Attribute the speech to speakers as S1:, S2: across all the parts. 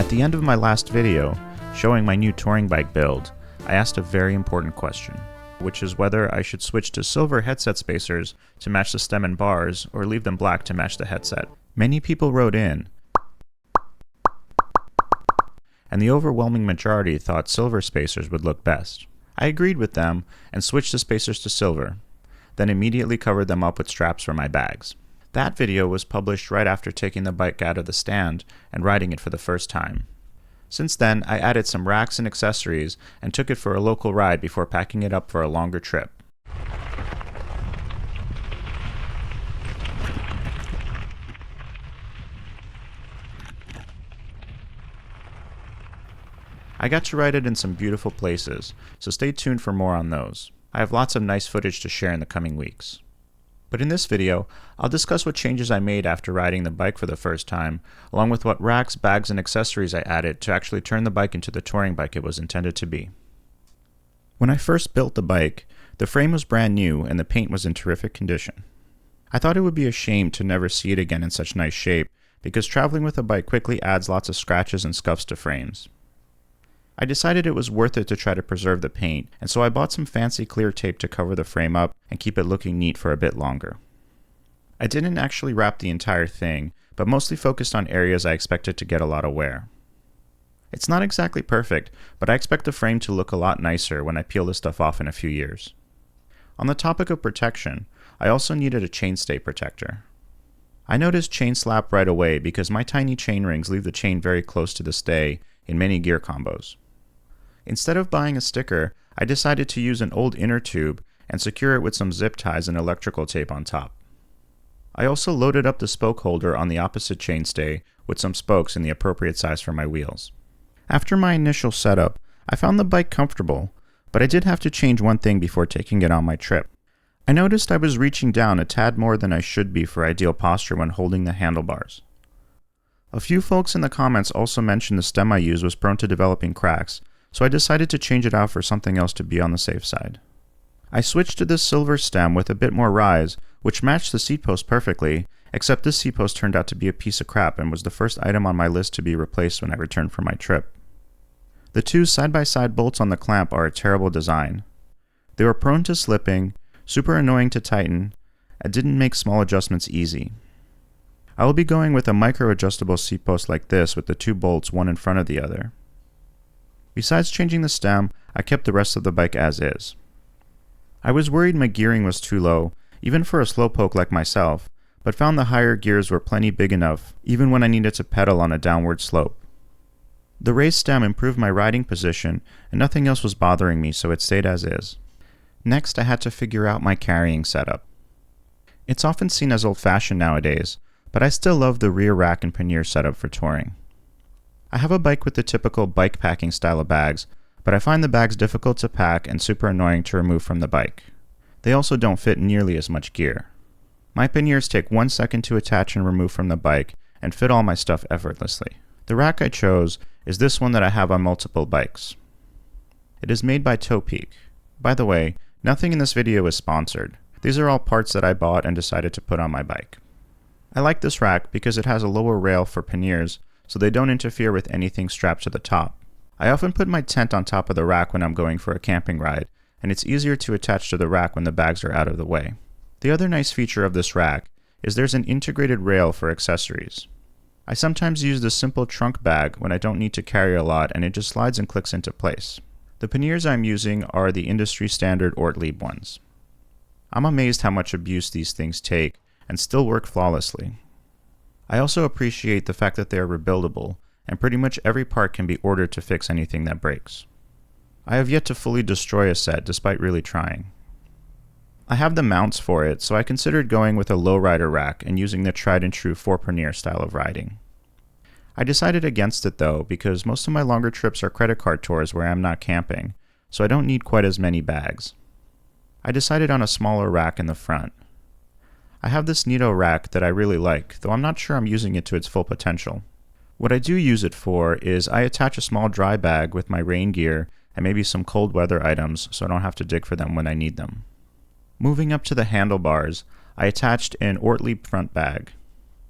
S1: At the end of my last video, showing my new touring bike build, I asked a very important question, which is whether I should switch to silver headset spacers to match the stem and bars, or leave them black to match the headset. Many people wrote in, and the overwhelming majority thought silver spacers would look best. I agreed with them and switched the spacers to silver, then immediately covered them up with straps for my bags. That video was published right after taking the bike out of the stand and riding it for the first time. Since then, I added some racks and accessories and took it for a local ride before packing it up for a longer trip. I got to ride it in some beautiful places, so stay tuned for more on those. I have lots of nice footage to share in the coming weeks. But in this video, I'll discuss what changes I made after riding the bike for the first time, along with what racks, bags, and accessories I added to actually turn the bike into the touring bike it was intended to be. When I first built the bike, the frame was brand new and the paint was in terrific condition. I thought it would be a shame to never see it again in such nice shape, because traveling with a bike quickly adds lots of scratches and scuffs to frames. I decided it was worth it to try to preserve the paint, and so I bought some fancy clear tape to cover the frame up and keep it looking neat for a bit longer. I didn't actually wrap the entire thing, but mostly focused on areas I expected to get a lot of wear. It's not exactly perfect, but I expect the frame to look a lot nicer when I peel this stuff off in a few years. On the topic of protection, I also needed a chainstay protector. I noticed chain slap right away because my tiny chain rings leave the chain very close to the stay in many gear combos. Instead of buying a sticker, I decided to use an old inner tube and secure it with some zip ties and electrical tape on top. I also loaded up the spoke holder on the opposite chainstay with some spokes in the appropriate size for my wheels. After my initial setup, I found the bike comfortable, but I did have to change one thing before taking it on my trip. I noticed I was reaching down a tad more than I should be for ideal posture when holding the handlebars. A few folks in the comments also mentioned the stem I used was prone to developing cracks, so I decided to change it out for something else to be on the safe side. I switched to this silver stem with a bit more rise, which matched the seat post perfectly, except this seat post turned out to be a piece of crap and was the first item on my list to be replaced when I returned from my trip. The two side-by-side bolts on the clamp are a terrible design. They were prone to slipping, super annoying to tighten, and didn't make small adjustments easy. I will be going with a micro-adjustable seat post like this with the two bolts one in front of the other. Besides changing the stem, I kept the rest of the bike as is. I was worried my gearing was too low, even for a slowpoke like myself, but found the higher gears were plenty big enough, even when I needed to pedal on a downward slope. The raised stem improved my riding position, and nothing else was bothering me, so it stayed as is. Next, I had to figure out my carrying setup. It's often seen as old-fashioned nowadays, but I still love the rear rack and pannier setup for touring. I have a bike with the typical bike packing style of bags, but I find the bags difficult to pack and super annoying to remove from the bike. They also don't fit nearly as much gear. My panniers take 1 second to attach and remove from the bike and fit all my stuff effortlessly. The rack I chose is this one that I have on multiple bikes. It is made by Topeak. By the way, nothing in this video is sponsored. These are all parts that I bought and decided to put on my bike. I like this rack because it has a lower rail for panniers, so they don't interfere with anything strapped to the top. I often put my tent on top of the rack when I'm going for a camping ride, and it's easier to attach to the rack when the bags are out of the way. The other nice feature of this rack is there's an integrated rail for accessories. I sometimes use the simple trunk bag when I don't need to carry a lot, and it just slides and clicks into place. The panniers I'm using are the industry standard Ortlieb ones. I'm amazed how much abuse these things take and still work flawlessly. I also appreciate the fact that they are rebuildable, and pretty much every part can be ordered to fix anything that breaks. I have yet to fully destroy a set despite really trying. I have the mounts for it, so I considered going with a lowrider rack and using the tried and true 4-pannier style of riding. I decided against it though because most of my longer trips are credit card tours where I'm not camping, so I don't need quite as many bags. I decided on a smaller rack in the front. I have this Nito rack that I really like, though I'm not sure I'm using it to its full potential. What I do use it for is I attach a small dry bag with my rain gear and maybe some cold weather items so I don't have to dig for them when I need them. Moving up to the handlebars, I attached an Ortlieb front bag.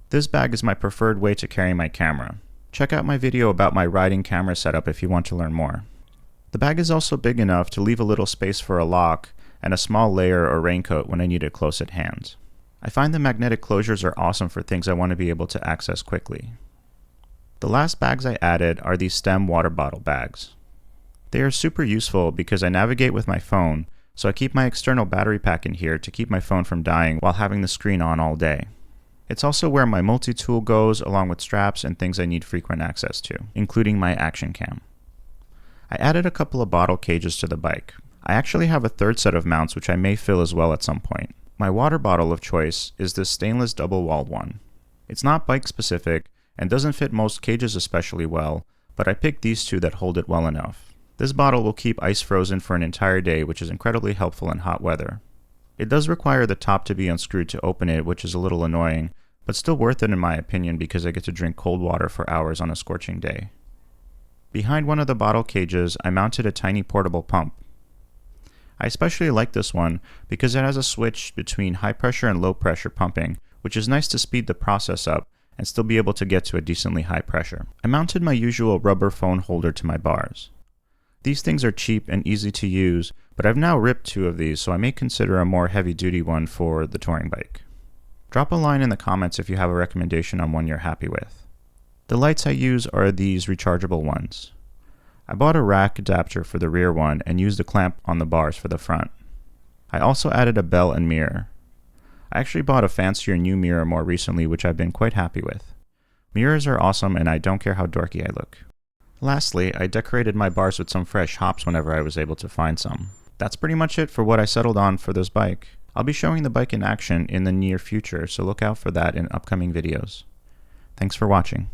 S1: This bag is my preferred way to carry my camera. Check out my video about my riding camera setup if you want to learn more. The bag is also big enough to leave a little space for a lock and a small layer or raincoat when I need it close at hand. I find the magnetic closures are awesome for things I want to be able to access quickly. The last bags I added are these STEM water bottle bags. They are super useful because I navigate with my phone, so I keep my external battery pack in here to keep my phone from dying while having the screen on all day. It's also where my multi-tool goes along with straps and things I need frequent access to, including my action cam. I added a couple of bottle cages to the bike. I actually have a third set of mounts which I may fill as well at some point. My water bottle of choice is this stainless double-walled one. It's not bike specific and doesn't fit most cages especially well, but I picked these two that hold it well enough. This bottle will keep ice frozen for an entire day, which is incredibly helpful in hot weather. It does require the top to be unscrewed to open it, which is a little annoying, but still worth it in my opinion because I get to drink cold water for hours on a scorching day. Behind one of the bottle cages, I mounted a tiny portable pump. I especially like this one because it has a switch between high pressure and low pressure pumping, which is nice to speed the process up and still be able to get to a decently high pressure. I mounted my usual rubber phone holder to my bars. These things are cheap and easy to use, but I've now ripped 2 of these, so I may consider a more heavy-duty one for the touring bike. Drop a line in the comments if you have a recommendation on one you're happy with. The lights I use are these rechargeable ones. I bought a rack adapter for the rear one and used a clamp on the bars for the front. I also added a bell and mirror. I actually bought a fancier new mirror more recently, which I've been quite happy with. Mirrors are awesome and I don't care how dorky I look. Lastly, I decorated my bars with some fresh hops whenever I was able to find some. That's pretty much it for what I settled on for this bike. I'll be showing the bike in action in the near future, so look out for that in upcoming videos. Thanks for watching.